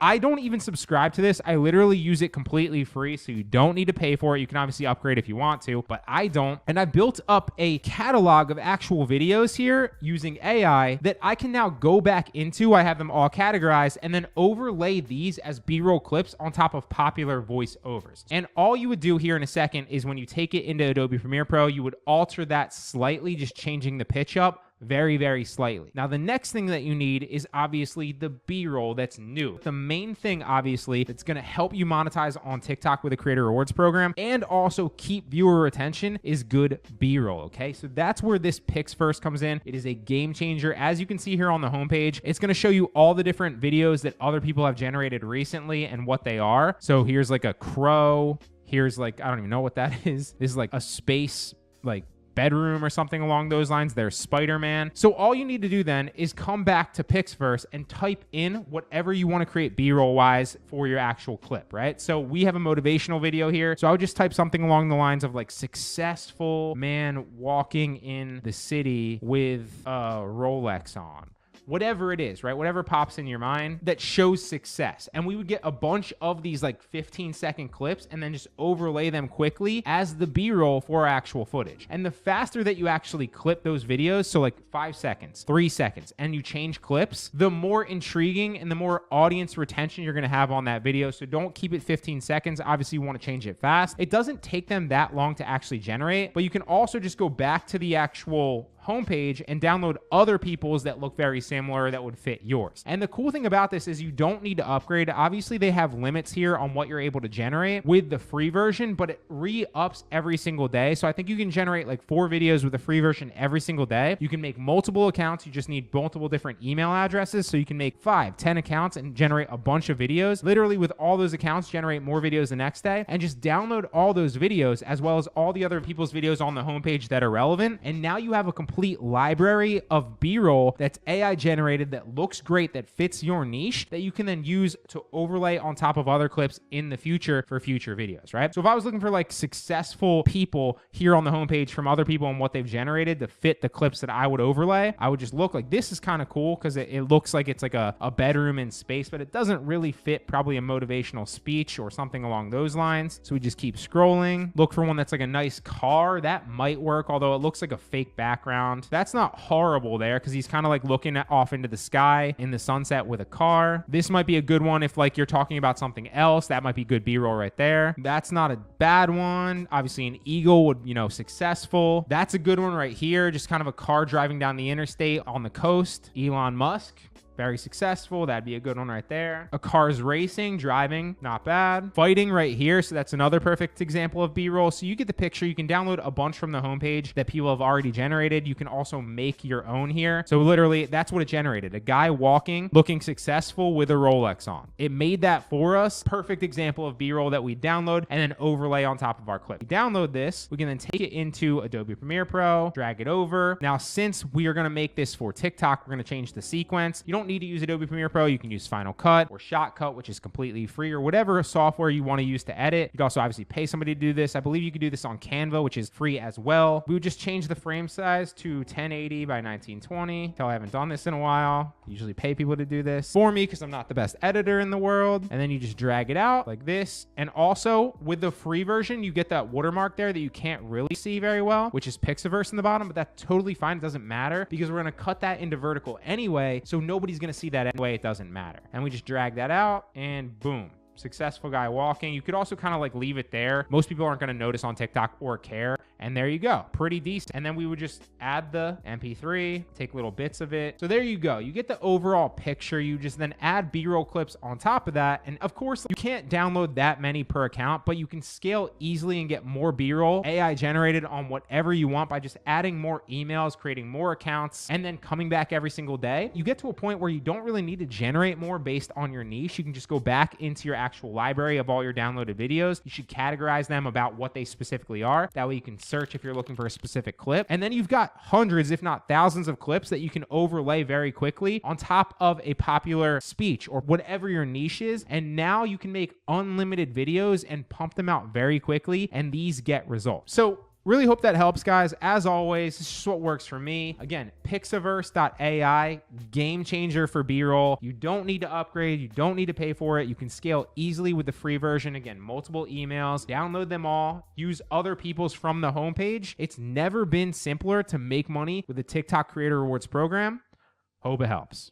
I don't even subscribe to this. I literally use it completely free, so you don't need to pay for it. You can obviously upgrade if you want to, but I don't. And I built up a catalog of actual videos here using AI that I can now go back into. I have them all categorized and then overlay these as B-roll clips on top of popular voiceovers. And all you would do here in a second is when you take it into Adobe Premiere Pro, you would alter that slightly, just changing the pitch up very, very slightly. Now, the next thing that you need is obviously the B-roll that's new. The main thing, obviously, that's gonna help you monetize on TikTok with a creator rewards program and also keep viewer retention is good B-roll, okay? So that's where this Pixverse comes in. It is a game changer. As you can see here on the homepage, it's gonna show you all the different videos that other people have generated recently and what they are. So here's like a crow. Here's like, I don't even know what that is. This is like a space, like, bedroom or something along those lines. There's Spider-Man. So all you need to do then is come back to Pixverse and type in whatever you want to create B-roll wise for your actual clip, right? So we have a motivational video here. So I would just type something along the lines of like successful man walking in the city with a Rolex on. Whatever it is, right? Whatever pops in your mind that shows success. And we would get a bunch of these like 15-second clips and then just overlay them quickly as the B-roll for actual footage. And the faster that you actually clip those videos, so like 5 seconds, 3 seconds, and you change clips, the more intriguing and the more audience retention you're gonna have on that video. So don't keep it 15 seconds. Obviously, you wanna change it fast. It doesn't take them that long to actually generate, but you can also just go back to the actual homepage and download other people's that look very similar that would fit yours. And the cool thing about this is you don't need to upgrade. Obviously, they have limits here on what you're able to generate with the free version, but it re-ups every single day. So I think you can generate like 4 videos with the free version every single day. You can make multiple accounts. You just need multiple different email addresses. So you can make 5, 10 accounts and generate a bunch of videos. Literally with all those accounts, generate more videos the next day and just download all those videos as well as all the other people's videos on the homepage that are relevant. And now you have a complete library of B-roll that's AI generated that looks great, that fits your niche, that you can then use to overlay on top of other clips in the future for future videos, right? So if I was looking for like successful people here on the homepage from other people and what they've generated to fit the clips that I would overlay, I would just look like this is kind of cool because it looks like it's like a bedroom in space, but it doesn't really fit probably a motivational speech or something along those lines. So we just keep scrolling, look for one that's like a nice car. That might work, although it looks like a fake background. That's not horrible there because he's kind of like looking off into the sky in the sunset with a car. This might be a good one if like you're talking about something else. That might be good B-roll right there. That's not a bad one. Obviously an eagle would, successful. That's a good one right here. Just kind of a car driving down the interstate on the coast. Elon Musk. Very successful. That'd be a good one right there. A car's racing, driving, not bad. Fighting right here. So that's another perfect example of B-roll. So you get the picture. You can download a bunch from the homepage that people have already generated. You can also make your own here. So literally that's what it generated. A guy walking, looking successful with a Rolex on. It made that for us. Perfect example of B-roll that we download and then overlay on top of our clip. We download this. We can then take it into Adobe Premiere Pro, drag it over. Now, since we are going to make this for TikTok, we're going to change the sequence. You don't need to use Adobe Premiere Pro. You can use Final Cut or Shotcut, which is completely free, or whatever software you want to use to edit. You can also obviously pay somebody to do this. I believe you could do this on Canva, which is free as well. We would just change the frame size to 1080 by 1920. Tell I haven't done this in a while. I usually pay people to do this for me because I'm not the best editor in the world. And then you just drag it out like this. And also with the free version, you get that watermark there that you can't really see very well, which is Pixverse in the bottom, but that's totally fine. It doesn't matter because we're going to cut that into vertical anyway. So nobody's going to see that anyway. It doesn't matter. And we just drag that out and boom. Successful guy walking. You could also kind of like leave it there. Most people aren't going to notice on TikTok or care. And there you go. Pretty decent. And then we would just add the MP3, take little bits of it. So there you go. You get the overall picture. You just then add B-roll clips on top of that. And of course, you can't download that many per account, but you can scale easily and get more B-roll AI generated on whatever you want by just adding more emails, creating more accounts, and then coming back every single day. You get to a point where you don't really need to generate more based on your niche. You can just go back into your actual library of all your downloaded videos. You should categorize them about what they specifically are. That way you can search if you're looking for a specific clip. And then you've got hundreds, if not thousands of clips that you can overlay very quickly on top of a popular speech or whatever your niche is. And now you can make unlimited videos and pump them out very quickly. And these get results. So Really hope that helps, guys. As always, this is what works for me. Again, Pixverse.ai, game changer for B-roll. You don't need to upgrade. You don't need to pay for it. You can scale easily with the free version. Again, multiple emails, download them all, use other people's from the homepage. It's never been simpler to make money with the TikTok Creator Rewards program. Hope it helps.